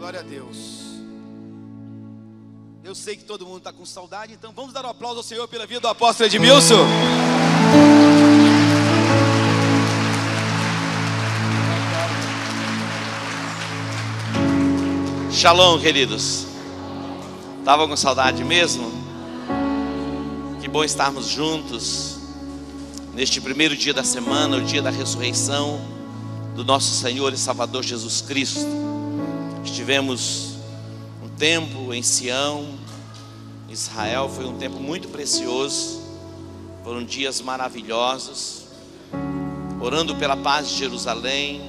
Glória a Deus. Eu sei que todo mundo está com saudade, então vamos dar um aplauso ao Senhor pela vida do apóstolo Edmilson. Shalom, queridos. Estavam com saudade mesmo? Que bom estarmos juntos neste primeiro dia da semana, o dia da ressurreição do nosso Senhor e Salvador Jesus Cristo. Estivemos um tempo em Sião, Israel. Foi um tempo muito precioso. Foram dias maravilhosos, orando pela paz de Jerusalém,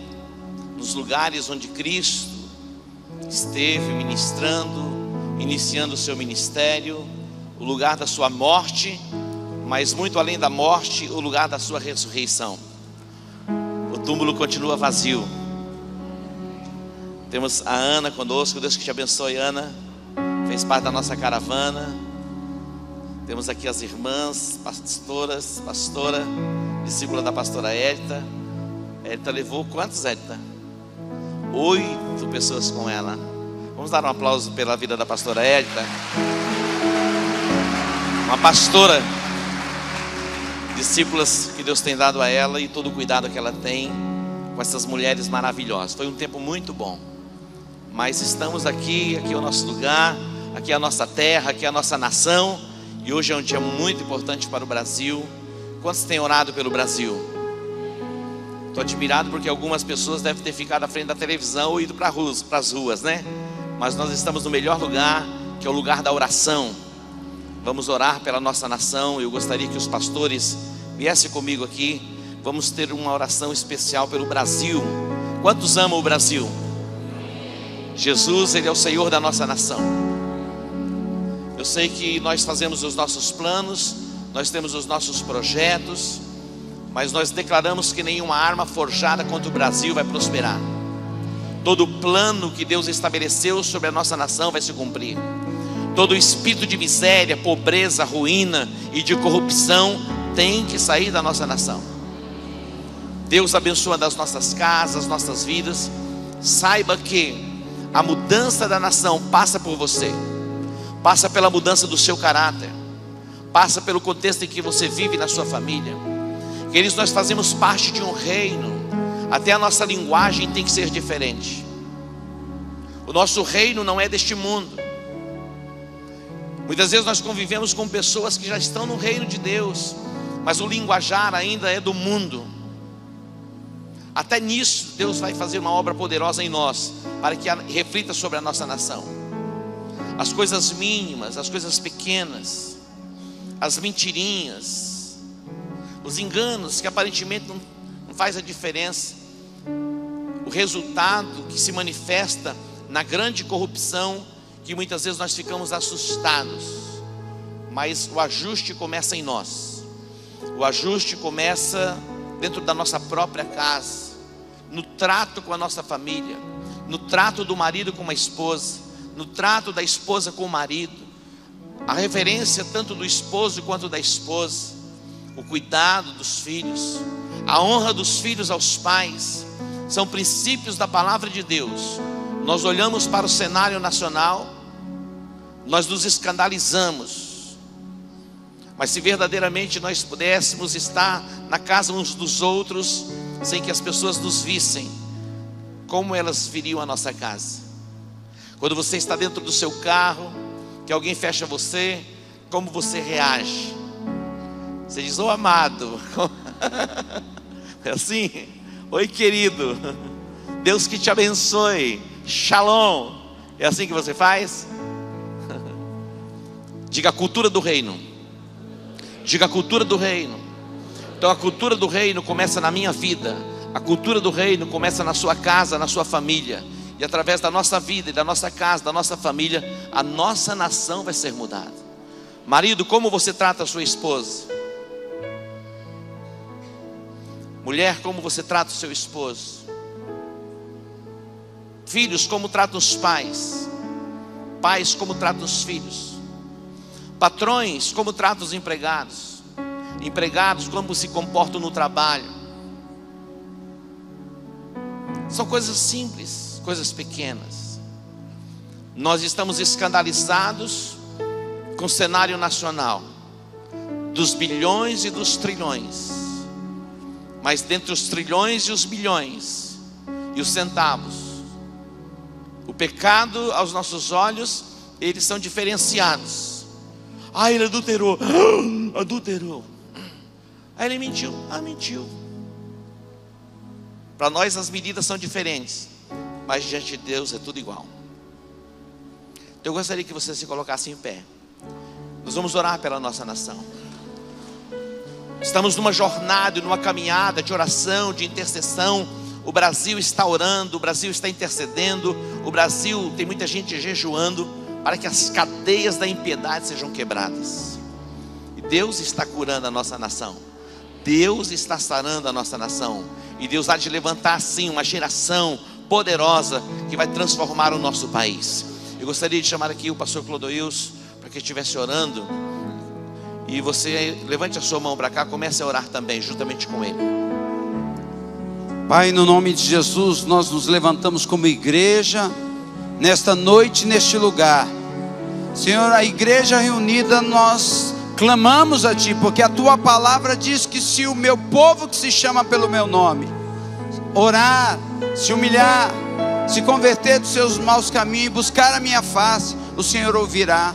nos lugares onde Cristo esteve ministrando, iniciando o seu ministério, o lugar da sua morte, mas muito além da morte, o lugar da sua ressurreição. O túmulo continua vazio. Temos a Ana conosco. Deus que te abençoe, Ana. Fez parte da nossa caravana. Temos aqui as irmãs, pastora, discípula da pastora Edita. Edita levou quantos, Edita? 8 pessoas com ela. Vamos dar um aplauso pela vida da pastora Edita. Uma pastora, discípulas que Deus tem dado a ela e todo o cuidado que ela tem com essas mulheres maravilhosas. Foi um tempo muito bom. Mas estamos aqui é o nosso lugar, aqui é a nossa terra, aqui é a nossa nação. E hoje é um dia muito importante para o Brasil. Quantos têm orado pelo Brasil? Estou admirado porque algumas pessoas devem ter ficado à frente da televisão ou ido para as ruas, né? Mas nós estamos no melhor lugar, que é o lugar da oração. Vamos orar pela nossa nação. Eu gostaria que os pastores viessem comigo aqui. Vamos ter uma oração especial pelo Brasil. Quantos amam o Brasil? Jesus, Ele é o Senhor da nossa nação. Eu sei que nós fazemos os nossos planos, nós temos os nossos projetos, mas nós declaramos que nenhuma arma forjada contra o Brasil vai prosperar. Todo plano que Deus estabeleceu sobre a nossa nação vai se cumprir. Todo espírito de miséria, pobreza, ruína e de corrupção tem que sair da nossa nação. Deus abençoa das nossas casas, nossas vidas. Saiba que a mudança da nação passa por você, passa pela mudança do seu caráter, passa pelo contexto em que você vive na sua família. Queridos, nós fazemos parte de um reino. Até a nossa linguagem tem que ser diferente. O nosso reino não é deste mundo. Muitas vezes nós convivemos com pessoas que já estão no reino de Deus, mas o linguajar ainda é do mundo. Até nisso Deus vai fazer uma obra poderosa em nós, para que reflita sobre a nossa nação. As coisas mínimas, as coisas pequenas, as mentirinhas, os enganos que aparentemente não faz a diferença, o resultado que se manifesta na grande corrupção, que muitas vezes nós ficamos assustados. Mas o ajuste começa em nós. O ajuste começa dentro da nossa própria casa, no trato com a nossa família, no trato do marido com a esposa, no trato da esposa com o marido, a reverência tanto do esposo quanto da esposa, o cuidado dos filhos, a honra dos filhos aos pais. São princípios da palavra de Deus. Nós olhamos para o cenário nacional, nós nos escandalizamos. Mas se verdadeiramente nós pudéssemos estar na casa uns dos outros, sem que as pessoas nos vissem, como elas viriam à nossa casa? Quando você está dentro do seu carro, que alguém fecha você, como você reage? Você diz: ô amado. É assim? Oi querido, Deus que te abençoe, shalom. É assim que você faz? Diga: a cultura do reino. Diga: a cultura do reino. Então a cultura do reino começa na minha vida. A cultura do reino começa na sua casa, na sua família. E através da nossa vida e da nossa casa, da nossa família, a nossa nação vai ser mudada. Marido, como você trata a sua esposa? Mulher, como você trata o seu esposo? Filhos, como tratam os pais? Pais, como tratam os filhos? Patrões, como tratam os empregados? Empregados, como se comportam no trabalho? São coisas simples, coisas pequenas. Nós estamos escandalizados com o cenário nacional, dos bilhões e dos trilhões. Mas dentre os trilhões e os bilhões e os centavos, o pecado aos nossos olhos, eles são diferenciados. Ah, ele adulterou. Adulterou. Ah, ele mentiu. Ah, mentiu. Para nós as medidas são diferentes, mas diante de Deus é tudo igual. Então eu gostaria que você se colocasse em pé. Nós vamos orar pela nossa nação. Estamos numa jornada, numa caminhada de oração, de intercessão. O Brasil está orando, o Brasil está intercedendo. O Brasil, tem muita gente jejuando para que as cadeias da impiedade sejam quebradas. E Deus está curando a nossa nação. Deus está sarando a nossa nação. E Deus há de levantar sim uma geração poderosa que vai transformar o nosso país. Eu gostaria de chamar aqui o pastor Clodoilson para que estivesse orando. E você levante a sua mão para cá, comece a orar também juntamente com ele. Pai, no nome de Jesus, nós nos levantamos como igreja nesta noite, neste lugar. Senhor, a igreja reunida, nós clamamos a Ti, porque a Tua palavra diz que se o meu povo que se chama pelo meu nome orar, se humilhar, se converter dos seus maus caminhos, buscar a minha face, o Senhor ouvirá.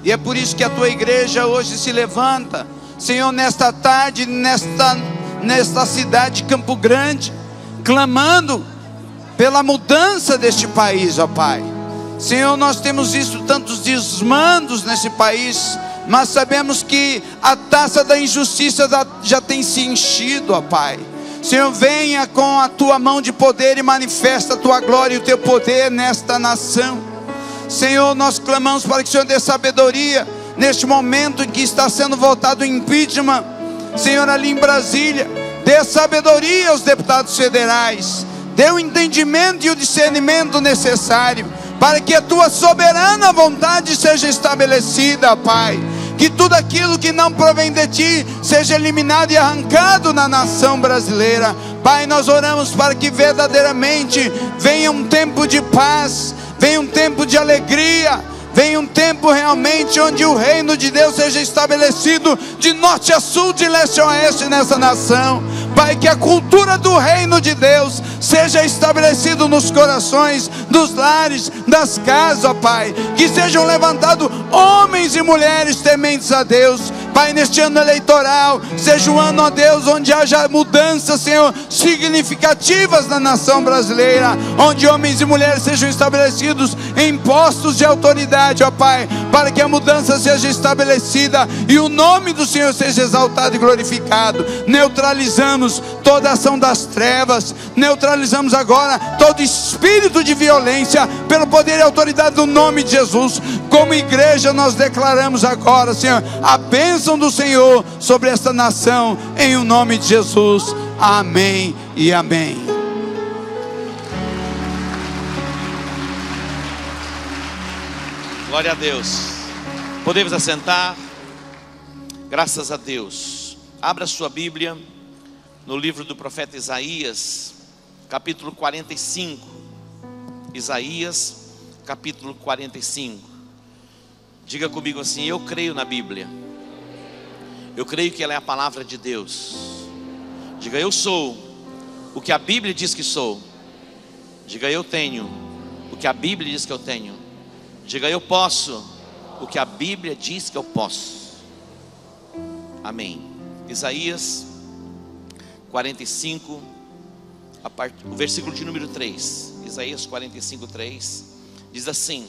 E é por isso que a Tua igreja hoje se levanta, Senhor, nesta tarde, nesta cidade de Campo Grande, clamando pela mudança deste país, ó Pai. Senhor, nós temos visto tantos desmandos nesse país, mas sabemos que a taça da injustiça já tem se enchido, ó Pai. Senhor, venha com a Tua mão de poder e manifesta a Tua glória e o Teu poder nesta nação. Senhor, nós clamamos para que o Senhor dê sabedoria neste momento em que está sendo votado o impeachment. Senhor, ali em Brasília, dê sabedoria aos deputados federais, dê o entendimento e o discernimento necessário para que a Tua soberana vontade seja estabelecida, Pai. Que tudo aquilo que não provém de Ti seja eliminado e arrancado na nação brasileira. Pai, nós oramos para que verdadeiramente venha um tempo de paz, venha um tempo de alegria, venha um tempo realmente onde o reino de Deus seja estabelecido de norte a sul, de leste a oeste nessa nação. Pai, que a cultura do reino de Deus seja estabelecida nos corações, dos lares, das casas, ó Pai. Que sejam levantados homens e mulheres tementes a Deus. Pai, neste ano eleitoral, seja um ano, ó Deus, onde haja mudanças, Senhor, significativas na nação brasileira, onde homens e mulheres sejam estabelecidos em postos de autoridade, ó Pai, para que a mudança seja estabelecida e o nome do Senhor seja exaltado e glorificado. Neutralizamos toda a ação das trevas, neutralizamos agora todo espírito de violência pelo poder e autoridade do nome de Jesus. Como igreja nós declaramos agora, Senhor, a bênção do Senhor sobre esta nação, em o nome de Jesus. Amém e amém. Glória a Deus. Podemos assentar. Graças a Deus. Abra sua Bíblia no livro do profeta Isaías, capítulo 45. Isaías, capítulo 45. Diga comigo assim: eu creio na Bíblia. Eu creio que ela é a palavra de Deus. Diga: eu sou o que a Bíblia diz que sou. Diga: eu tenho o que a Bíblia diz que eu tenho. Diga: eu posso o que a Bíblia diz que eu posso. Amém. Isaías 45, o versículo de número 3. Isaías 45, 3 diz assim: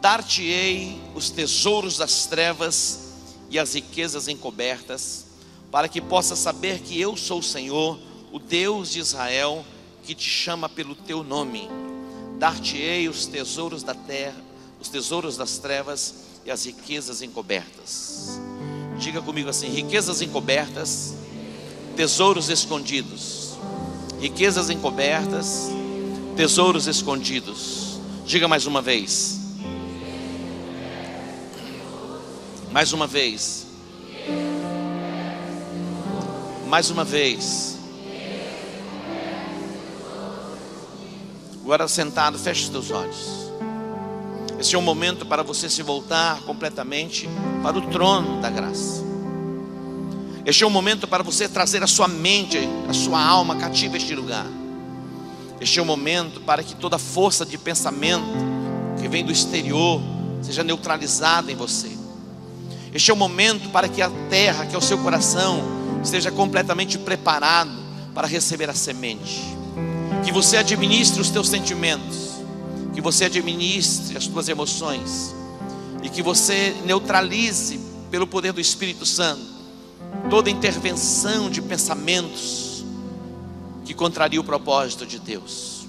dar-te-ei os tesouros das trevas e as riquezas encobertas, para que possas saber que eu sou o Senhor, o Deus de Israel, que te chama pelo teu nome. Dar-te-ei os tesouros da terra, os tesouros das trevas e as riquezas encobertas. Diga comigo assim: riquezas encobertas, tesouros escondidos. Riquezas encobertas, tesouros escondidos. Diga mais uma vez. Mais uma vez. Mais uma vez. Agora sentado, feche os teus olhos. Esse é um momento para você se voltar completamente para o trono da graça. Este é um momento para você trazer a sua mente, a sua alma cativa a este lugar. Este é um momento para que toda força de pensamento que vem do exterior seja neutralizada em você. Este é o momento para que a terra, que é o seu coração, esteja completamente preparado para receber a semente. Que você administre os teus sentimentos, que você administre as tuas emoções, e que você neutralize pelo poder do Espírito Santo toda intervenção de pensamentos que contraria o propósito de Deus.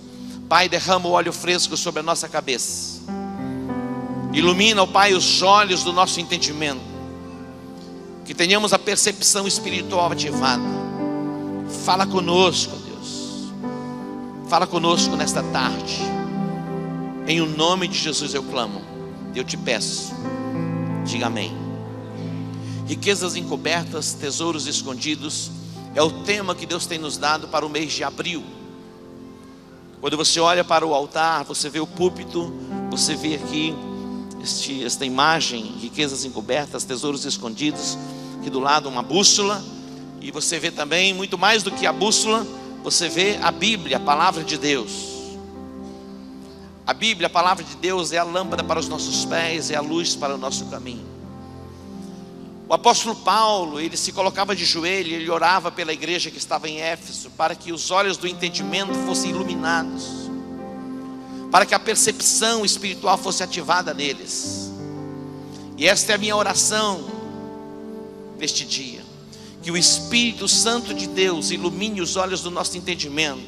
Pai, derrama o óleo fresco sobre a nossa cabeça. Ilumina, ó Pai, os olhos do nosso entendimento. Que tenhamos a percepção espiritual ativada. Fala conosco, Deus. Fala conosco nesta tarde. Em o nome de Jesus eu clamo. Eu te peço. Diga amém. Riquezas encobertas, tesouros escondidos, é o tema que Deus tem nos dado para o mês de abril. Quando você olha para o altar, você vê o púlpito, você vê aqui esta imagem, riquezas encobertas, tesouros escondidos, aqui do lado uma bússola, e você vê também, muito mais do que a bússola, você vê a Bíblia, a palavra de Deus. A Bíblia, a palavra de Deus, é a lâmpada para os nossos pés, é a luz para o nosso caminho. O apóstolo Paulo, ele se colocava de joelho, ele orava pela igreja que estava em Éfeso, para que os olhos do entendimento fossem iluminados, para que a percepção espiritual fosse ativada neles. E esta é a minha oração neste dia, que o Espírito Santo de Deus ilumine os olhos do nosso entendimento,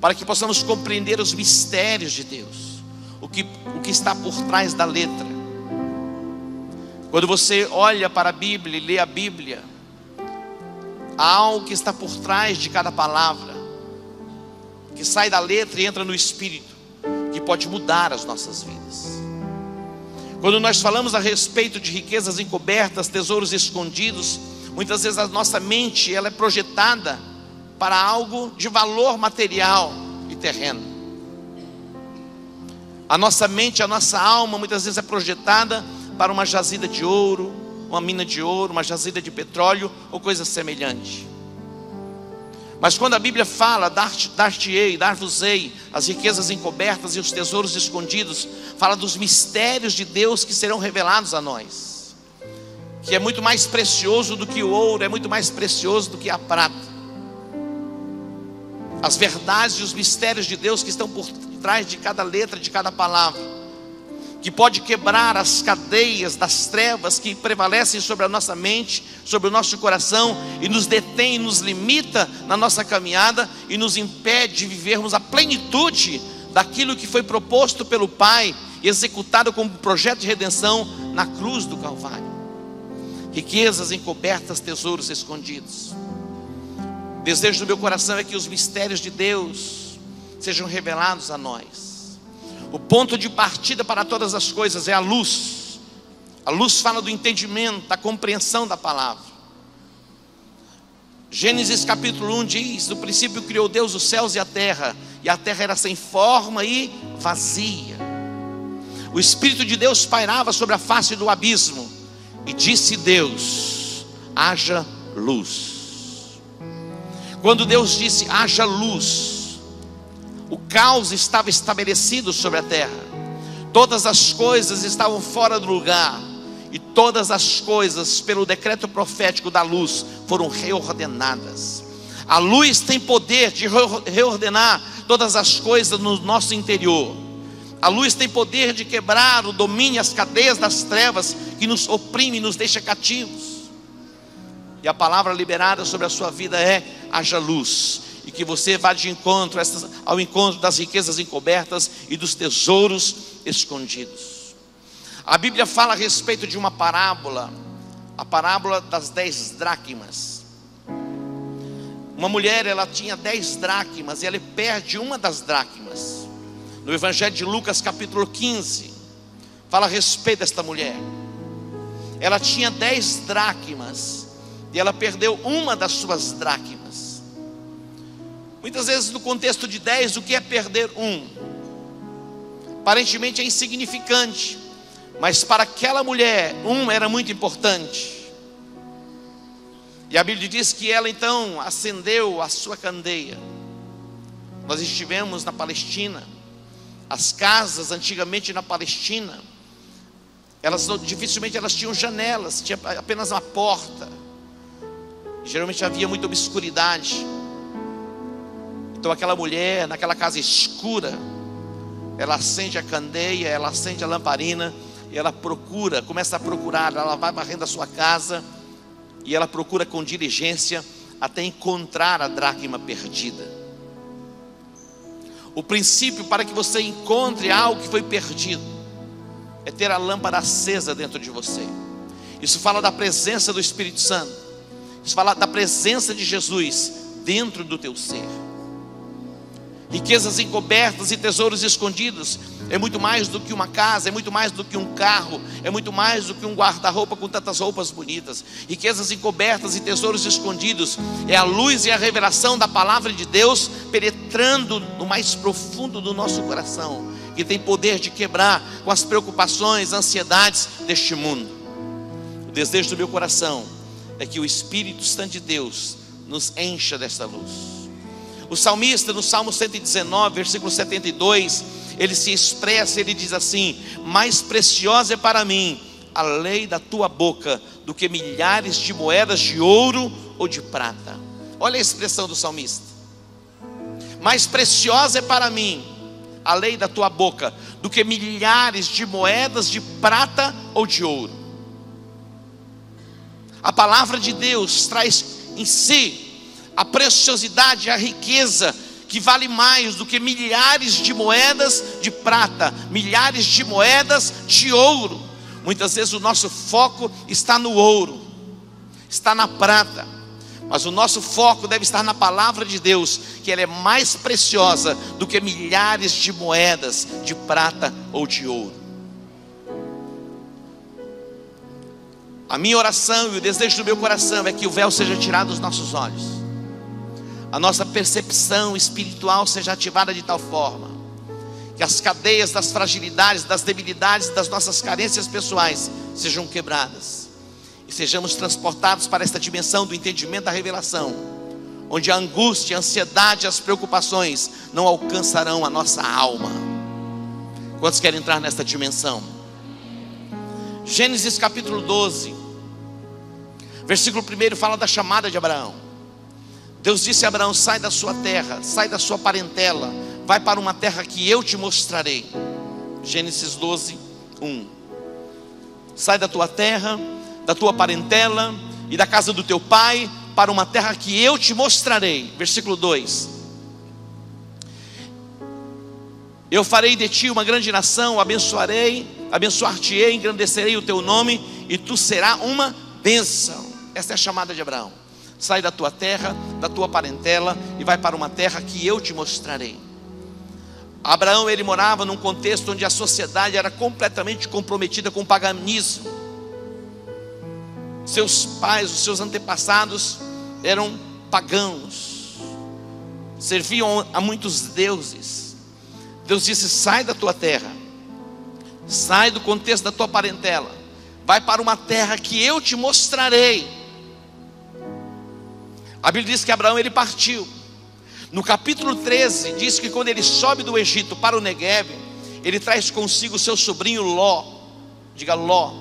para que possamos compreender os mistérios de Deus, o que está por trás da letra. Quando você olha para a Bíblia e lê a Bíblia, há algo que está por trás de cada palavra, que sai da letra e entra no Espírito, que pode mudar as nossas vidas. Quando nós falamos a respeito de riquezas encobertas, tesouros escondidos, muitas vezes a nossa mente ela é projetada para algo de valor material e terreno. A nossa mente, a nossa alma muitas vezes é projetada para uma jazida de ouro, uma mina de ouro, uma jazida de petróleo ou coisa semelhante. Mas quando a Bíblia fala, dar-te-ei, dar-vos-ei as riquezas encobertas e os tesouros escondidos, fala dos mistérios de Deus que serão revelados a nós, que é muito mais precioso do que o ouro, é muito mais precioso do que a prata. As verdades e os mistérios de Deus que estão por trás de cada letra, de cada palavra, que pode quebrar as cadeias das trevas que prevalecem sobre a nossa mente, sobre o nosso coração, e nos detém, nos limita na nossa caminhada, e nos impede de vivermos a plenitude daquilo que foi proposto pelo Pai, e executado como projeto de redenção na cruz do Calvário. Riquezas encobertas, tesouros escondidos. O desejo do meu coração é que os mistérios de Deus sejam revelados a nós. O ponto de partida para todas as coisas é a luz. A luz fala do entendimento, da compreensão da palavra. Gênesis capítulo 1 diz: no princípio criou Deus os céus e a terra era sem forma e vazia. O Espírito de Deus pairava sobre a face do abismo, e disse Deus: haja luz. Quando Deus disse haja luz, o caos estava estabelecido sobre a terra. Todas as coisas estavam fora do lugar, e todas as coisas, pelo decreto profético da luz, foram reordenadas. A luz tem poder de reordenar todas as coisas no nosso interior. A luz tem poder de quebrar o domínio, as cadeias das trevas que nos oprime e nos deixa cativos. E a palavra liberada sobre a sua vida é: haja luz. E que você vá de encontro ao encontro das riquezas encobertas e dos tesouros escondidos. A Bíblia fala a respeito de uma parábola, a parábola das 10 dracmas. Uma mulher, ela tinha 10 dracmas e ela perde uma das dracmas. No Evangelho de Lucas capítulo 15, fala a respeito desta mulher. Ela tinha 10 dracmas e ela perdeu uma das suas dracmas. Muitas vezes no contexto de 10, o que é perder um? aparentemente é insignificante, mas para aquela mulher, era muito importante. E a Bíblia diz que ela então acendeu a sua candeia. Nós estivemos na Palestina. As casas antigamente na Palestina, dificilmente elas tinham janelas, tinha apenas uma porta. Geralmente havia muita obscuridade. Então aquela mulher, naquela casa escura, ela acende a candeia, ela acende a lamparina, e ela começa a procurar, ela vai varrendo a sua casa, e ela procura com diligência, até encontrar a dracma perdida. O princípio para que você encontre algo que foi perdido, é ter a lâmpada acesa dentro de você. Isso fala da presença do Espírito Santo. Isso fala da presença de Jesus dentro do teu ser. Riquezas encobertas e tesouros escondidos é muito mais do que uma casa, é muito mais do que um carro, é muito mais do que um guarda-roupa com tantas roupas bonitas. Riquezas encobertas e tesouros escondidos é a luz e a revelação da palavra de Deus penetrando no mais profundo do nosso coração, que tem poder de quebrar com as preocupações, ansiedades deste mundo. O desejo do meu coração é que o Espírito Santo de Deus nos encha desta luz. O salmista, no Salmo 119, versículo 72, ele se expressa, ele diz assim: mais preciosa é para mim a lei da tua boca do que milhares de moedas de ouro ou de prata. Olha a expressão do salmista: mais preciosa é para mim a lei da tua boca do que milhares de moedas de prata ou de ouro. A palavra de Deus traz em si a preciosidade, a riqueza, que vale mais do que milhares de moedas de prata, milhares de moedas de ouro. Muitas vezes o nosso foco está no ouro, está na prata, mas o nosso foco deve estar na palavra de Deus, que ela é mais preciosa do que milhares de moedas de prata ou de ouro. A minha oração e o desejo do meu coração é que o véu seja tirado dos nossos olhos, a nossa percepção espiritual seja ativada de tal forma que as cadeias das fragilidades, das debilidades, das nossas carências pessoais sejam quebradas, e sejamos transportados para esta dimensão do entendimento da revelação, onde a angústia, a ansiedade, as preocupações não alcançarão a nossa alma. Quantos querem entrar nesta dimensão? Gênesis capítulo 12, versículo 1 fala da chamada de Abraão. Deus disse a Abraão: sai da sua terra, sai da sua parentela, vai para uma terra que eu te mostrarei. Gênesis 12, 1. Sai da tua terra, da tua parentela e da casa do teu pai, para uma terra que eu te mostrarei. Versículo 2. Eu farei de ti uma grande nação, abençoar-te-ei, engrandecerei o teu nome, e tu serás uma bênção. Esta é a chamada de Abraão. Sai da tua terra, da tua parentela, e vai para uma terra que eu te mostrarei. Abraão, ele morava num contexto onde a sociedade era completamente comprometida com o paganismo. Seus pais, os seus antepassados eram pagãos, serviam a muitos deuses. Deus disse: sai da tua terra, sai do contexto da tua parentela, vai para uma terra que eu te mostrarei. A Bíblia diz que Abraão, ele partiu. No capítulo 13 diz que quando ele sobe do Egito para o Negueb, ele traz consigo o seu sobrinho Ló. Diga Ló.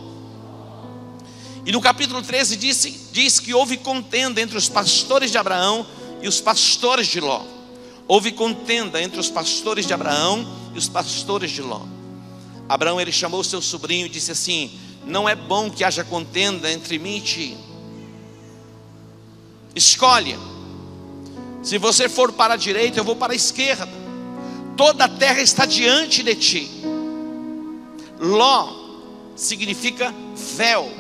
E no capítulo 13 diz que houve contenda entre os pastores de Abraão e os pastores de Ló. Houve contenda entre os pastores de Abraão e os pastores de Ló. Abraão, ele chamou o seu sobrinho e disse assim: não é bom que haja contenda entre mim e ti. Escolhe. Se você for para a direita, eu vou para a esquerda. Toda a terra está diante de ti. Ló significa véu.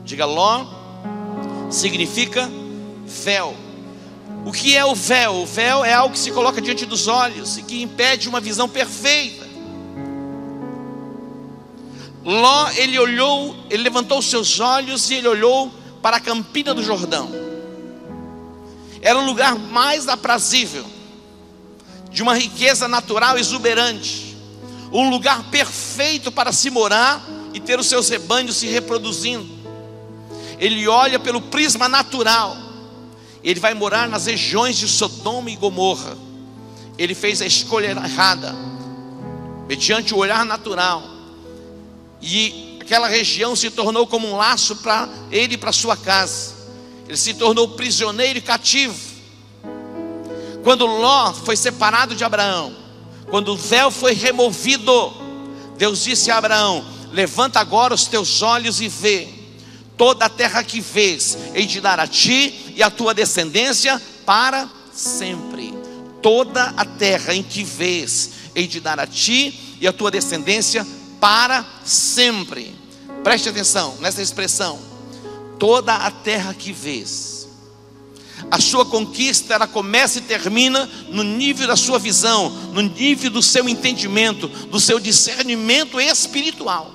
Diga Ló significa véu. O que é o véu? O véu é algo que se coloca diante dos olhos e que impede uma visão perfeita. Ló, ele olhou, ele levantou os seus olhos e ele olhou para a campina do Jordão. Era o lugar mais aprazível, de uma riqueza natural exuberante, um lugar perfeito para se morar e ter os seus rebanhos se reproduzindo. Ele olha pelo prisma natural. Ele vai morar nas regiões de Sodoma e Gomorra. Ele fez a escolha errada, mediante o olhar natural, e aquela região se tornou como um laço para ele e para sua casa. Ele se tornou prisioneiro e cativo. Quando Ló foi separado de Abraão, quando o véu foi removido, Deus disse a Abraão: levanta agora os teus olhos e vê. Toda a terra que vês, hei de dar a ti e a tua descendência para sempre. Toda a terra em que vês, hei de dar a ti e a tua descendência para sempre. Preste atenção nessa expressão, toda a terra que vês. A sua conquista, ela começa e termina no nível da sua visão, no nível do seu entendimento, do seu discernimento espiritual.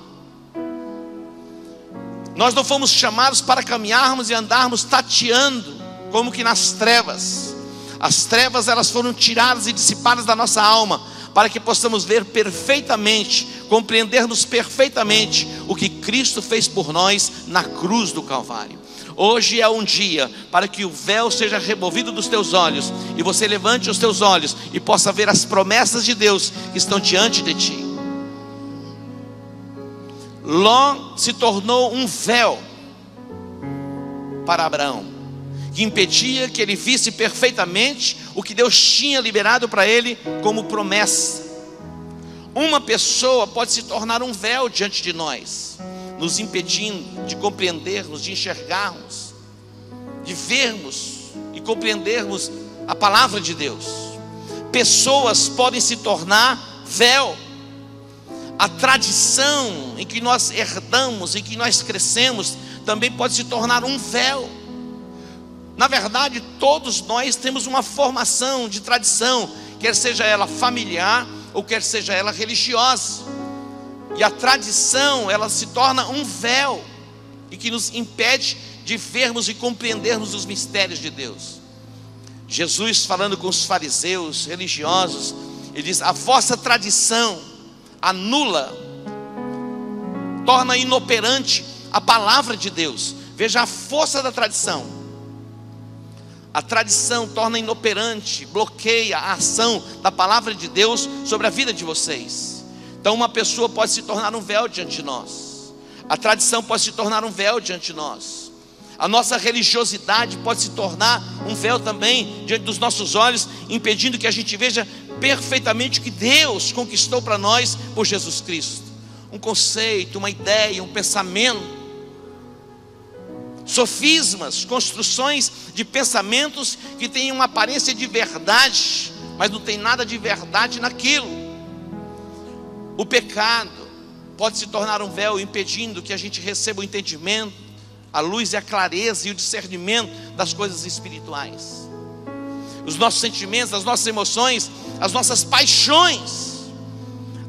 Nós não fomos chamados para caminharmos e andarmos tateando, como que nas trevas. As trevas, elas foram tiradas e dissipadas da nossa alma, para que possamos ver perfeitamente, compreendermos perfeitamente o que Cristo fez por nós na cruz do Calvário. Hoje é um dia para que o véu seja removido dos teus olhos, e você levante os teus olhos e possa ver as promessas de Deus que estão diante de ti. Ló se tornou um véu para Abraão, que impedia que ele visse perfeitamente o que Deus tinha liberado para ele como promessa. Uma pessoa pode se tornar um véu diante de nós, nos impedindo de compreendermos, de enxergarmos, de vermos e compreendermos a palavra de Deus. Pessoas podem se tornar véu. A tradição em que nós herdamos, em que nós crescemos, também pode se tornar um véu. Na verdade, todos nós temos uma formação de tradição, quer seja ela familiar ou quer seja ela religiosa. E a tradição, ela se torna um véu, e que nos impede de vermos e compreendermos os mistérios de Deus. Jesus, falando com os fariseus religiosos, ele diz: a vossa tradição anula, torna inoperante a palavra de Deus. Veja a força da tradição. A tradição torna inoperante, bloqueia a ação da palavra de Deus sobre a vida de vocês. Então uma pessoa pode se tornar um véu diante de nós. A tradição pode se tornar um véu diante de nós. A nossa religiosidade pode se tornar um véu também diante dos nossos olhos, impedindo que a gente veja perfeitamente o que Deus conquistou para nós por Jesus Cristo. Um conceito, uma ideia, um pensamento, sofismas, construções de pensamentos que têm uma aparência de verdade, mas não tem nada de verdade naquilo. O pecado pode se tornar um véu, impedindo que a gente receba o entendimento, a luz e a clareza e o discernimento das coisas espirituais. Os nossos sentimentos, as nossas emoções, as nossas paixões.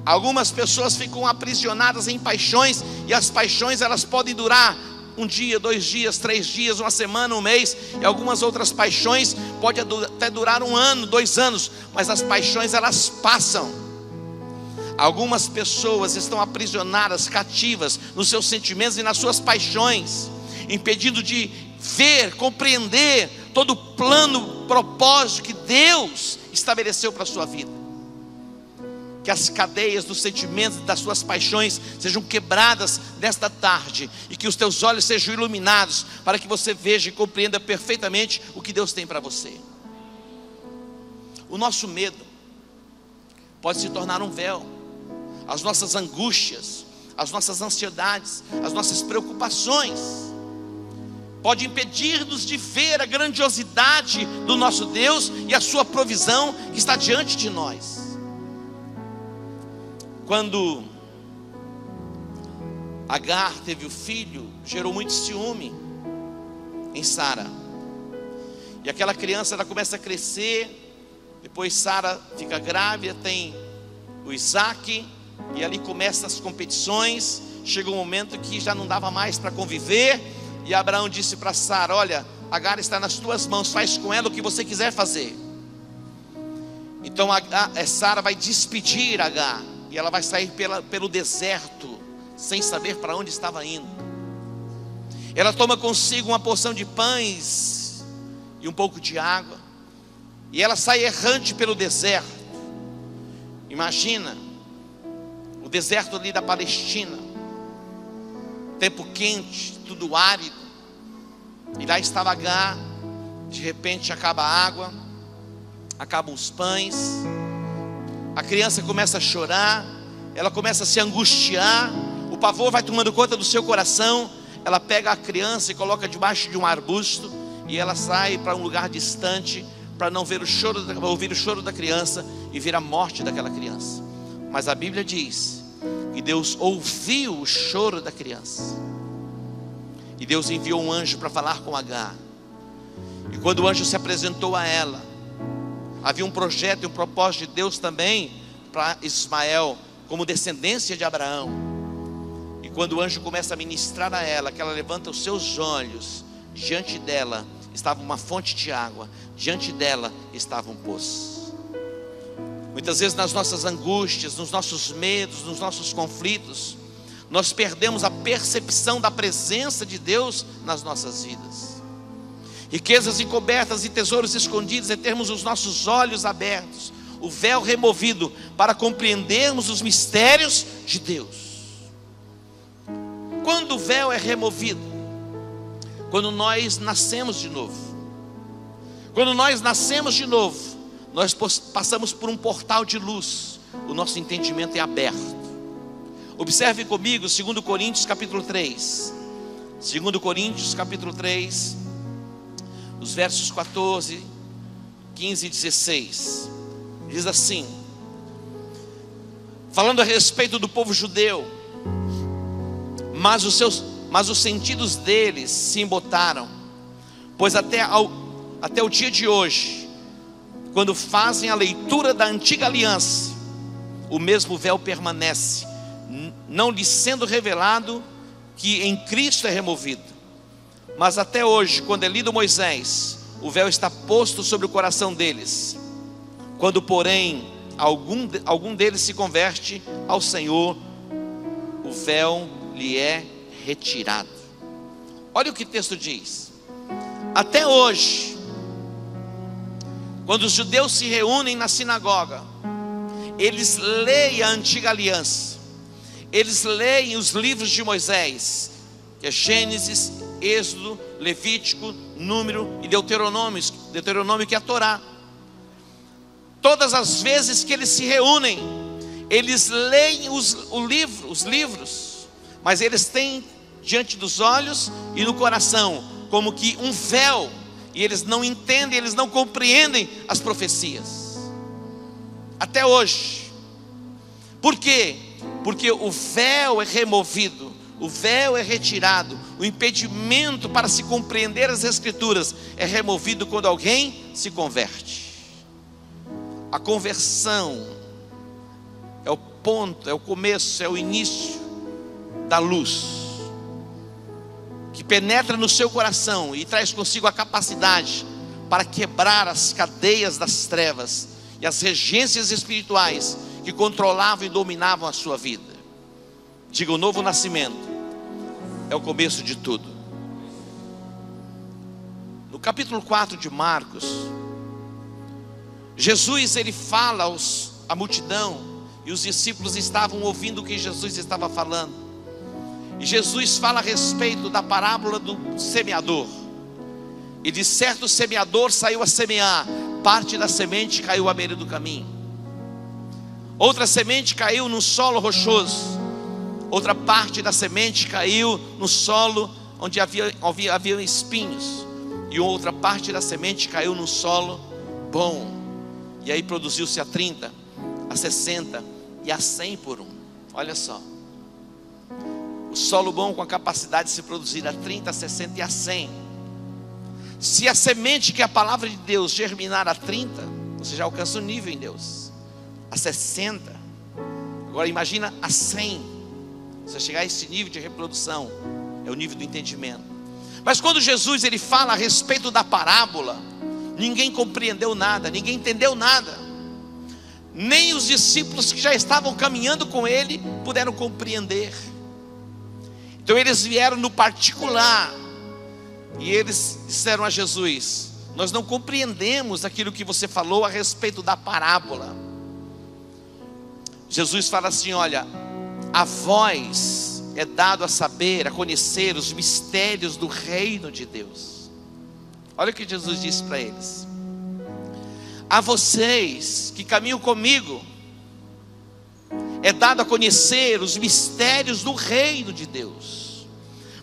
Algumas pessoas ficam aprisionadas em paixões, e as paixões, elas podem durar um dia, 2 dias, 3 dias, uma semana, um mês. E algumas outras paixões podem até durar 1 ano, 2 anos, mas as paixões, elas passam. Algumas pessoas estão aprisionadas, cativas nos seus sentimentos e nas suas paixões, impedindo de ver, compreender todo o plano, propósito que Deus estabeleceu para a sua vida. Que as cadeias dos sentimentos, das suas paixões sejam quebradas nesta tarde, e que os teus olhos sejam iluminados, para que você veja e compreenda perfeitamente o que Deus tem para você. O nosso medo pode se tornar um véu. As nossas angústias, as nossas ansiedades, as nossas preocupações pode impedir-nos de ver a grandiosidade do nosso Deus e a sua provisão que está diante de nós. Quando Agar teve o filho, gerou muito ciúme em Sara. E aquela criança, ela começa a crescer. Depois Sara fica grávida, tem o Isaac, e ali começam as competições. Chega um momento que já não dava mais para conviver, e Abraão disse para Sara: olha, Agar está nas tuas mãos, faz com ela o que você quiser fazer. Então Sara vai despedir Agar, e ela vai sair pelo deserto, sem saber para onde estava indo. Ela toma consigo uma porção de pães e um pouco de água, e ela sai errante pelo deserto. Imagina, o deserto ali da Palestina, tempo quente, tudo árido, e lá estava Agar. De repente acaba a água, acabam os pães, a criança começa a chorar, ela começa a se angustiar, o pavor vai tomando conta do seu coração. Ela pega a criança e coloca debaixo de um arbusto, e ela sai para um lugar distante, para não ver ouvir o choro da criança e ver a morte daquela criança. Mas a Bíblia diz que Deus ouviu o choro da criança, e Deus enviou um anjo para falar com Agar. E quando o anjo se apresentou a ela, havia um projeto e um propósito de Deus também para Ismael, como descendência de Abraão. E quando o anjo começa a ministrar a ela, que ela levanta os seus olhos, diante dela estava uma fonte de água, diante dela estava um poço. Muitas vezes nas nossas angústias, nos nossos medos, nos nossos conflitos, nós perdemos a percepção da presença de Deus nas nossas vidas. Riquezas encobertas e tesouros escondidos é termos os nossos olhos abertos, o véu removido, para compreendermos os mistérios de Deus. Quando o véu é removido? Quando nós nascemos de novo. Quando nós nascemos de novo, nós passamos por um portal de luz, o nosso entendimento é aberto. Observe comigo 2 Coríntios capítulo 3. 2 Coríntios capítulo 3, os versos 14, 15 e 16. Diz assim, falando a respeito do povo judeu: mas os sentidos deles se embotaram, pois até o dia de hoje, quando fazem a leitura da antiga aliança, o mesmo véu permanece, não lhes sendo revelado que em Cristo é removido. Mas até hoje, quando é lido Moisés, o véu está posto sobre o coração deles. Quando porém algum deles se converte ao Senhor, o véu lhe é retirado. Olha o que o texto diz. Até hoje, quando os judeus se reúnem na sinagoga, eles leem a antiga aliança, eles leem os livros de Moisés, que é Gênesis, Êxodo, Levítico, Número e Deuteronômio, que é a Torá. Todas as vezes que eles se reúnem, eles leem os livros, mas eles têm diante dos olhos e no coração como que um véu, e eles não entendem, eles não compreendem as profecias. Até hoje. Por quê? Porque o véu é removido, o véu é retirado, o impedimento para se compreender as Escrituras é removido quando alguém se converte. A conversão é o ponto, é o começo, é o início da luz, que penetra no seu coração e traz consigo a capacidade para quebrar as cadeias das trevas e as regências espirituais que controlavam e dominavam a sua vida. Diga, o novo nascimento é o começo de tudo. No capítulo 4 de Marcos, Jesus ele fala à multidão, e os discípulos estavam ouvindo o que Jesus estava falando. E Jesus fala a respeito da parábola do semeador. E de certo semeador saiu a semear, parte da semente caiu à beira do caminho, outra semente caiu no solo rochoso, outra parte da semente caiu no solo onde havia espinhos, e outra parte da semente caiu no solo bom, e aí produziu-se a 30, a 60 e a 100 por um. Olha só, o solo bom com a capacidade de se produzir a 30, a 60 e a 100. Se a semente, que é a palavra de Deus, germinar a 30, você já alcança o nível em Deus. A 60, agora imagina a 100. Você chegar a esse nível de reprodução, é o nível do entendimento. Mas quando Jesus ele fala a respeito da parábola, ninguém compreendeu nada, ninguém entendeu nada. nem os discípulos que já estavam caminhando com ele puderam compreender. Então eles vieram no particular e eles disseram a Jesus: nós não compreendemos aquilo que você falou a respeito da parábola. Jesus fala assim: olha, a vós é dado a saber, a conhecer os mistérios do reino de Deus. Olha o que Jesus disse para eles: a vocês que caminham comigo é dado a conhecer os mistérios do reino de Deus.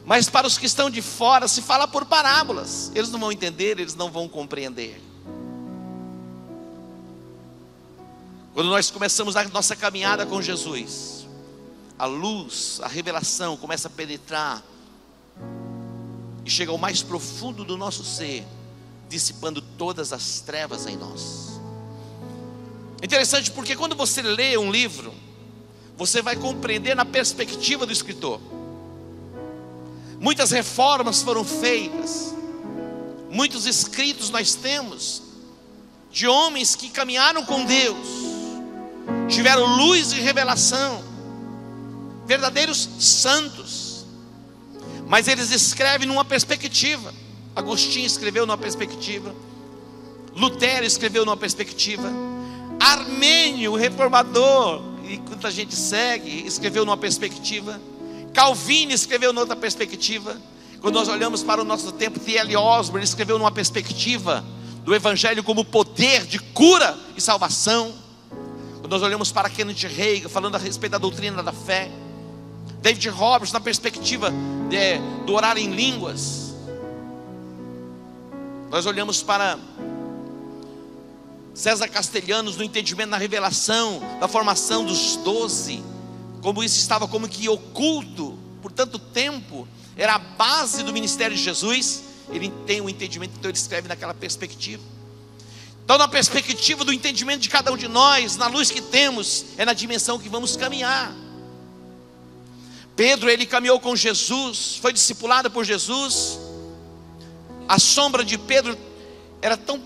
Mas para os que estão de fora se fala por parábolas. Eles não vão entender, eles não vão compreender. Quando nós começamos a nossa caminhada com Jesus, a luz, a revelação começa a penetrar e chega ao mais profundo do nosso ser, dissipando todas as trevas em nós. É interessante porque quando você lê um livro, você vai compreender na perspectiva do escritor. Muitas reformas foram feitas, muitos escritos nós temos de homens que caminharam com Deus, tiveram luz e revelação, verdadeiros santos, mas eles escrevem numa perspectiva. Agostinho escreveu numa perspectiva, Lutero escreveu numa perspectiva, Armênio, o reformador, e quanta gente segue, escreveu numa perspectiva, Calvino escreveu noutra perspectiva. Quando nós olhamos para o nosso tempo, T.L. Osborne escreveu numa perspectiva do Evangelho como poder de cura e salvação. Quando nós olhamos para Kenneth Reagan, falando a respeito da doutrina da fé, David Roberts na perspectiva do orar em línguas. Nós olhamos para César Castellanos no entendimento, na revelação da formação dos 12, como isso estava como que oculto por tanto tempo, era a base do ministério de Jesus. Ele tem o entendimento, então ele escreve naquela perspectiva. Então, na perspectiva do entendimento de cada um de nós, na luz que temos, é na dimensão que vamos caminhar. Pedro, ele caminhou com Jesus, foi discipulado por Jesus. A sombra de Pedro era tão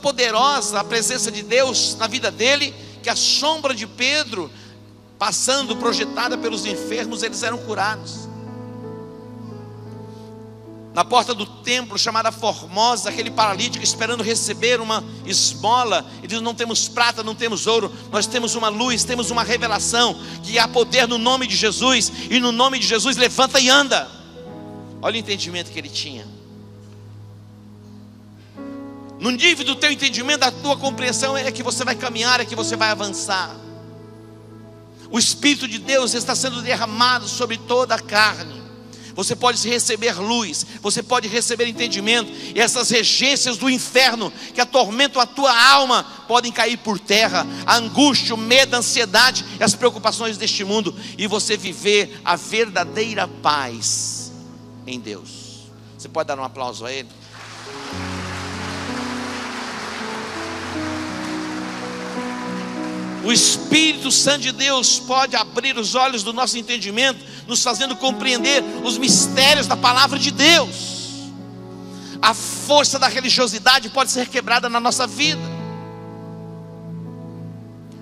poderosa, a presença de Deus na vida dele, que a sombra de Pedro, passando, projetada pelos enfermos, eles eram curados. Na porta do templo, chamada Formosa, aquele paralítico esperando receber uma esmola, ele diz: não temos prata, não temos ouro, nós temos uma luz, temos uma revelação, que há poder no nome de Jesus, e no nome de Jesus levanta e anda. Olha o entendimento que ele tinha. No nível do teu entendimento, da tua compreensão, é que você vai caminhar, é que você vai avançar. O Espírito de Deus está sendo derramado sobre toda a carne. Você pode receber luz, você pode receber entendimento, e essas regências do inferno que atormentam a tua alma podem cair por terra. A angústia, o medo, a ansiedade e as preocupações deste mundo, e você viver a verdadeira paz em Deus. Você pode dar um aplauso a Ele? O Espírito Santo de Deus pode abrir os olhos do nosso entendimento, nos fazendo compreender os mistérios da palavra de Deus. A força da religiosidade pode ser quebrada na nossa vida.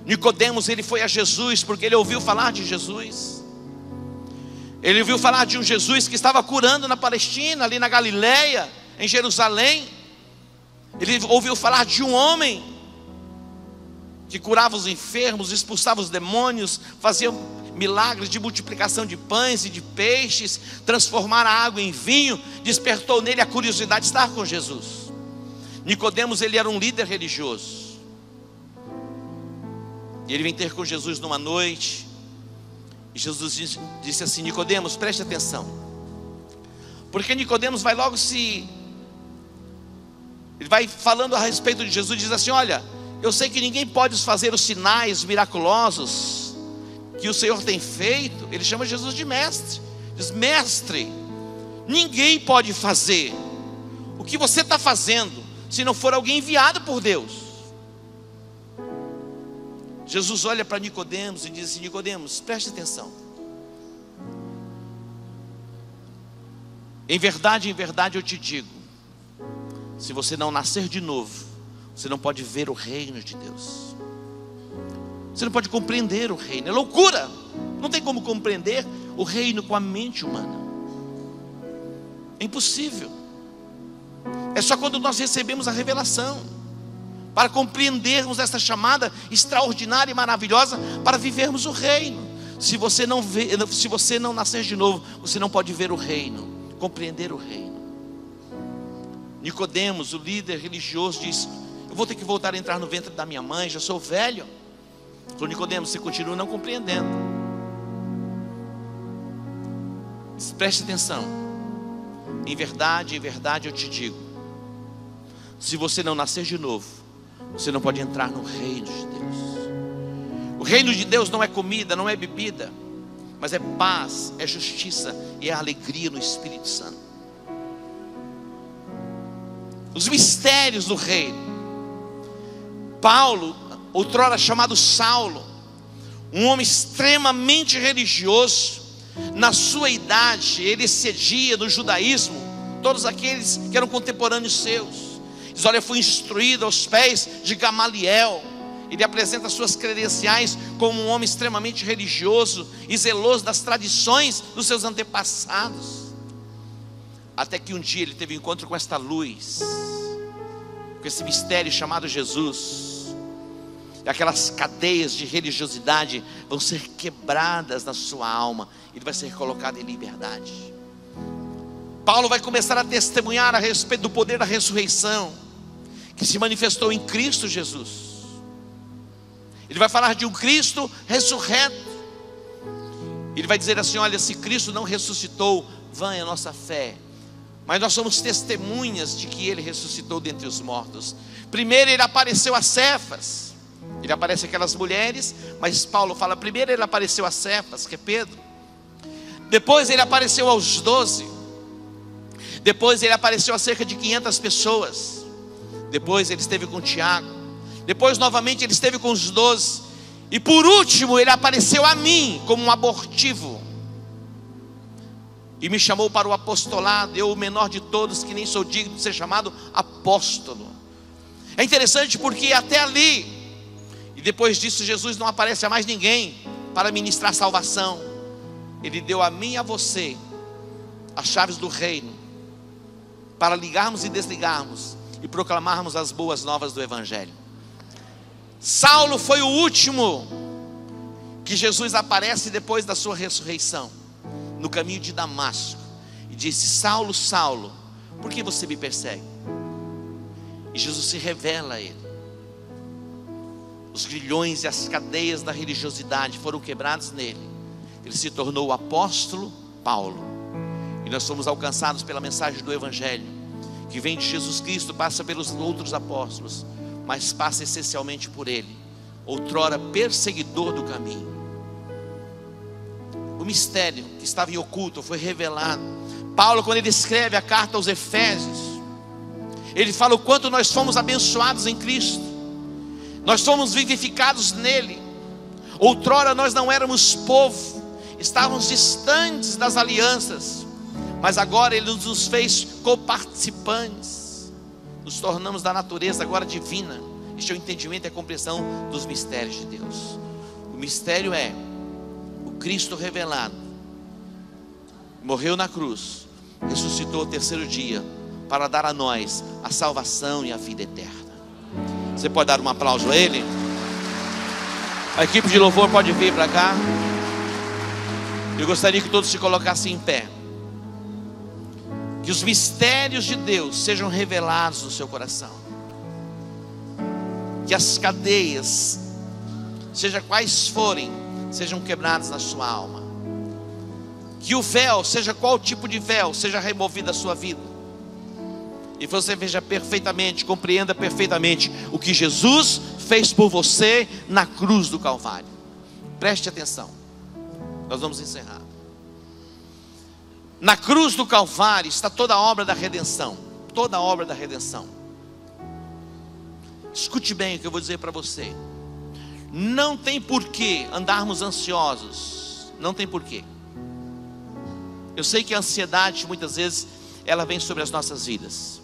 Nicodemos, ele foi a Jesus porque ele ouviu falar de Jesus. Ele ouviu falar de um Jesus que estava curando na Palestina, ali na Galileia, em Jerusalém. Ele ouviu falar de um homem que curava os enfermos, expulsava os demônios, fazia milagres de multiplicação de pães e de peixes, transformar a água em vinho. Despertou nele a curiosidade de estar com Jesus. Nicodemos, ele era um líder religioso, e ele vem ter com Jesus numa noite, e Jesus disse assim: Nicodemos, preste atenção, porque Nicodemos vai logo ele vai falando a respeito de Jesus, diz assim: olha, eu sei que ninguém pode fazer os sinais miraculosos que o Senhor tem feito. Ele chama Jesus de mestre. Diz: mestre, ninguém pode fazer o que você está fazendo se não for alguém enviado por Deus. Jesus olha para Nicodemos e diz assim: Nicodemos, preste atenção. Em verdade eu te digo, se você não nascer de novo, você não pode ver o reino de Deus. Você não pode compreender o reino, é loucura. Não tem como compreender o reino com a mente humana. É impossível. É só quando nós recebemos a revelação, para compreendermos essa chamada extraordinária e maravilhosa, para vivermos o reino. Se você não nascer de novo, você não pode ver o reino, compreender o reino. Nicodemos, o líder religioso, diz: eu vou ter que voltar a entrar no ventre da minha mãe, já sou velho. Falou: Nicodemos, você continua não compreendendo. Preste atenção. Em verdade eu te digo, se você não nascer de novo, você não pode entrar no reino de Deus. O reino de Deus não é comida, não é bebida, mas é paz, é justiça e é alegria no Espírito Santo. Os mistérios do reino. Paulo, outrora chamado Saulo, um homem extremamente religioso, na sua idade ele excedia no judaísmo todos aqueles que eram contemporâneos seus. Diz: olha, eu fui instruído aos pés de Gamaliel. Ele apresenta suas credenciais como um homem extremamente religioso e zeloso das tradições dos seus antepassados. Até que um dia ele teve um encontro com esta luz, com esse mistério chamado Jesus. E aquelas cadeias de religiosidade vão ser quebradas na sua alma. Ele vai ser colocado em liberdade. Paulo vai começar a testemunhar a respeito do poder da ressurreição, que se manifestou em Cristo Jesus. Ele vai falar de um Cristo ressurreto. Ele vai dizer assim: olha, se Cristo não ressuscitou, vã é a nossa fé, mas nós somos testemunhas de que Ele ressuscitou dentre os mortos. Primeiro Ele apareceu a Cefas. Ele aparece àquelas mulheres, mas Paulo fala: primeiro Ele apareceu a Cefas, que é Pedro. Depois Ele apareceu aos 12. Depois Ele apareceu a cerca de 500 pessoas. Depois Ele esteve com Tiago. Depois novamente Ele esteve com os 12. E por último Ele apareceu a mim como um abortivo, e me chamou para o apostolado. Eu, o menor de todos, que nem sou digno de ser chamado apóstolo. É interessante porque até ali, e depois disso, Jesus não aparece a mais ninguém para ministrar salvação. Ele deu a mim e a você as chaves do reino, para ligarmos e desligarmos e proclamarmos as boas novas do Evangelho. Saulo foi o último que Jesus aparece depois da sua ressurreição, no caminho de Damasco, e disse: Saulo, Saulo, por que você me persegue? E Jesus se revela a ele. Os grilhões e as cadeias da religiosidade foram quebrados nele. Ele se tornou o apóstolo Paulo. E nós fomos alcançados pela mensagem do Evangelho, que vem de Jesus Cristo, passa pelos outros apóstolos, mas passa essencialmente por ele, outrora perseguidor do caminho. O mistério que estava em oculto foi revelado. Paulo, quando ele escreve a carta aos Efésios, ele fala o quanto nós fomos abençoados em Cristo. Nós fomos vivificados nele. Outrora nós não éramos povo, estávamos distantes das alianças, mas agora Ele nos fez coparticipantes. Nos tornamos da natureza agora divina. Este é o entendimento e a compreensão dos mistérios de Deus. O mistério é o Cristo revelado, morreu na cruz, ressuscitou ao terceiro dia, para dar a nós a salvação e a vida eterna. Você pode dar um aplauso a Ele? A equipe de louvor pode vir para cá. Eu gostaria que todos se colocassem em pé. Que os mistérios de Deus sejam revelados no seu coração. Que as cadeias, seja quais forem, sejam quebradas na sua alma. Que o véu, seja qual tipo de véu, seja removido da sua vida. E você veja perfeitamente, compreenda perfeitamente o que Jesus fez por você na cruz do Calvário. Preste atenção. Nós vamos encerrar. Na cruz do Calvário está toda a obra da redenção. Toda a obra da redenção. Escute bem o que eu vou dizer para você. Não tem porquê andarmos ansiosos. Não tem porquê. Eu sei que a ansiedade muitas vezes ela vem sobre as nossas vidas.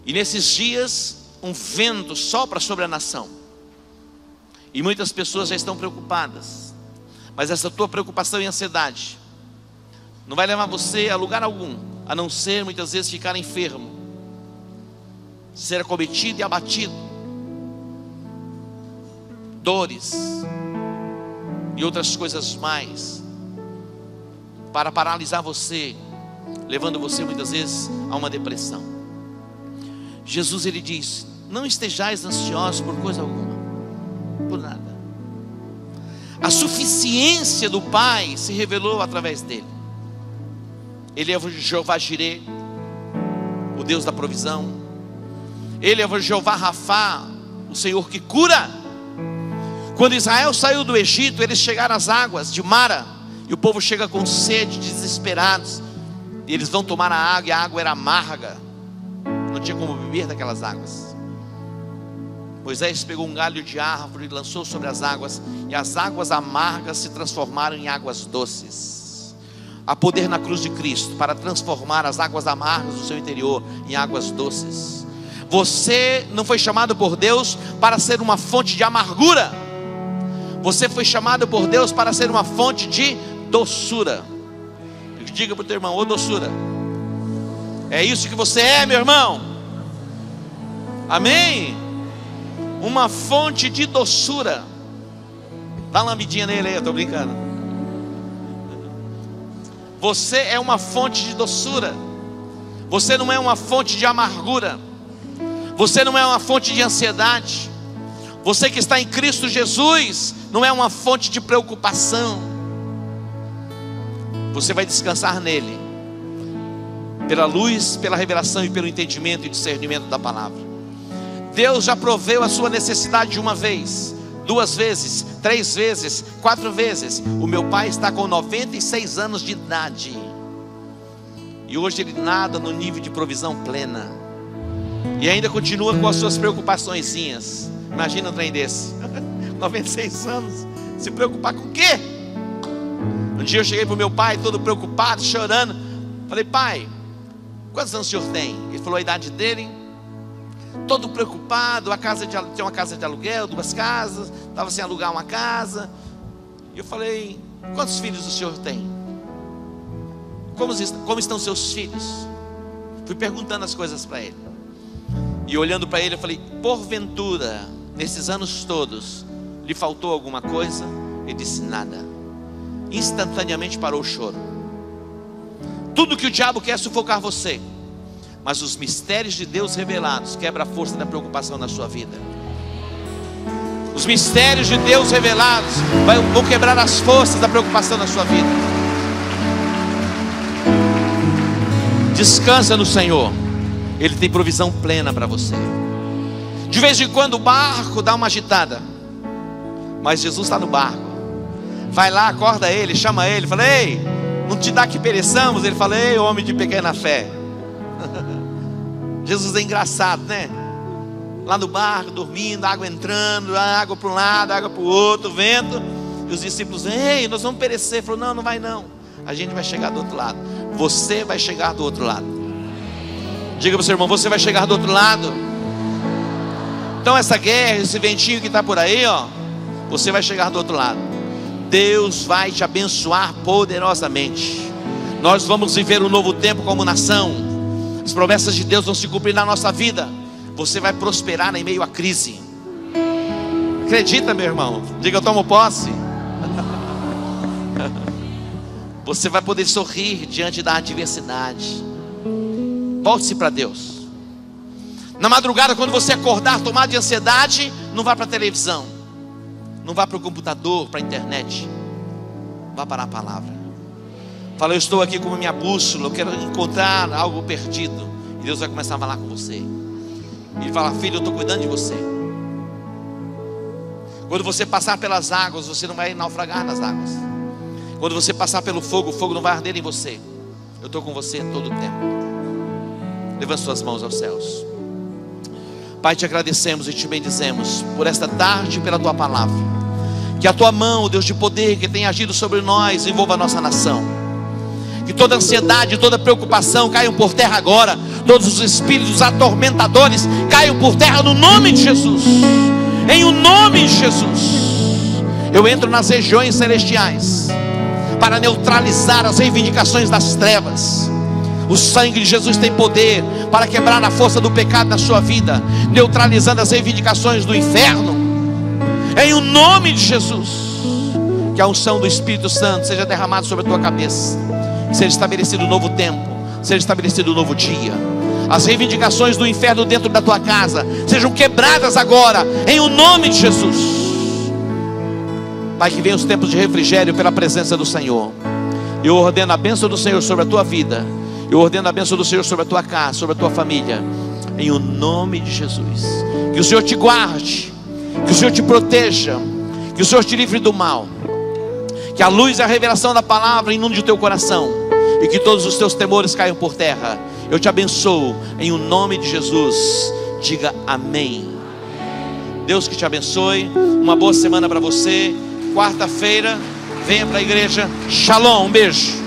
E nesses dias um vento sopra sobre a nação. E muitas pessoas já estão preocupadas. Mas essa tua preocupação e ansiedade não vai levar você a lugar algum, a não ser muitas vezes ficar enfermo, ser acometido e abatido, dores e outras coisas mais, para paralisar você, levando você muitas vezes a uma depressão. Jesus, ele diz: não estejais ansiosos por coisa alguma, por nada. A suficiência do Pai se revelou através dele. Ele é o Jeová Jireh, o Deus da provisão. Ele é o Jeová Rafá, o Senhor que cura. Quando Israel saiu do Egito, eles chegaram às águas de Mara, e o povo chega com sede, desesperados, e eles vão tomar a água, e a água era amarga, não tinha como beber daquelas águas. Moisés pegou um galho de árvore e lançou sobre as águas, e as águas amargas se transformaram em águas doces. Há poder na cruz de Cristo para transformar as águas amargas do seu interior em águas doces. Você não foi chamado por Deus para ser uma fonte de amargura. Você foi chamado por Deus para ser uma fonte de doçura. Diga para o teu irmão: ô doçura. É isso que você é, meu irmão. Amém? Uma fonte de doçura. Dá uma lambidinha nele aí, eu estou brincando. Você é uma fonte de doçura. Você não é uma fonte de amargura. Você não é uma fonte de ansiedade. Você que está em Cristo Jesus não é uma fonte de preocupação. Você vai descansar nele, pela luz, pela revelação e pelo entendimento e discernimento da palavra. Deus já proveu a sua necessidade de uma vez, 2 vezes, 3 vezes, 4 vezes. O meu pai está com 96 anos de idade, e hoje ele nada no nível de provisão plena, e ainda continua com as suas preocupaçõezinhas. Imagina um trem desse, 96 anos, se preocupar com o quê? Um dia eu cheguei para o meu pai, todo preocupado, chorando. Falei: pai, quantos anos o senhor tem? Ele falou a idade dele. Todo preocupado, tinha uma casa de aluguel, 2 casas, estava sem alugar uma casa. E eu falei: quantos filhos o senhor tem? Como estão seus filhos? Fui perguntando as coisas para ele. E olhando para ele, eu falei: porventura, nesses anos todos, lhe faltou alguma coisa? Ele disse: nada. Instantaneamente parou o choro. Tudo que o diabo quer é sufocar você, mas os mistérios de Deus revelados quebra a força da preocupação na sua vida. Os mistérios de Deus revelados vão quebrar as forças da preocupação na sua vida. Descansa no Senhor. Ele tem provisão plena para você. De vez em quando o barco dá uma agitada, mas Jesus está no barco. Vai lá, acorda ele, chama ele, fala: ei, não te dá que pereçamos? Ele fala: ei, homem de pequena fé. Jesus é engraçado, né? Lá no barco, dormindo, água entrando, água para um lado, água para o outro, vento. E os discípulos: ei, nós vamos perecer. Ele falou: não, não vai não. A gente vai chegar do outro lado. Você vai chegar do outro lado. Diga para o seu irmão: você vai chegar do outro lado. Então essa guerra, esse ventinho que está por aí, ó, você vai chegar do outro lado. Deus vai te abençoar poderosamente. Nós vamos viver um novo tempo como nação. As promessas de Deus vão se cumprir na nossa vida. Você vai prosperar em meio à crise. Acredita, meu irmão? Diga: eu tomo posse. Você vai poder sorrir diante da adversidade. Volte-se para Deus. Na madrugada, quando você acordar tomado de ansiedade, não vá para a televisão, não vá para o computador, para a internet. Vá para a palavra. Fala: eu estou aqui com a minha bússola, eu quero encontrar algo perdido. E Deus vai começar a falar com você. Ele fala: filho, eu estou cuidando de você. Quando você passar pelas águas, você não vai naufragar nas águas. Quando você passar pelo fogo, o fogo não vai arder em você. Eu estou com você todo o tempo. Levante suas mãos aos céus. Pai, te agradecemos e te bendizemos por esta tarde, pela tua palavra. Que a tua mão, Deus de poder, que tem agido sobre nós, envolva a nossa nação. Que toda ansiedade, toda preocupação caiam por terra agora. Todos os espíritos atormentadores caiam por terra no nome de Jesus. Em o nome de Jesus, eu entro nas regiões celestiais para neutralizar as reivindicações das trevas. O sangue de Jesus tem poder para quebrar a força do pecado na sua vida, neutralizando as reivindicações do inferno. Em o nome de Jesus, que a unção do Espírito Santo seja derramada sobre a tua cabeça, seja estabelecido um novo tempo, seja estabelecido um novo dia. As reivindicações do inferno dentro da tua casa sejam quebradas agora, em o nome de Jesus. Pai, que venham os tempos de refrigério pela presença do Senhor. Eu ordeno a bênção do Senhor sobre a tua vida. Eu ordeno a bênção do Senhor sobre a tua casa, sobre a tua família, em o nome de Jesus. Que o Senhor te guarde, que o Senhor te proteja, que o Senhor te livre do mal, que a luz e a revelação da palavra inunde o teu coração, e que todos os teus temores caiam por terra. Eu te abençoo em o nome de Jesus. Diga amém. Deus que te abençoe. Uma boa semana para você. Quarta-feira, venha para a igreja. Shalom, um beijo.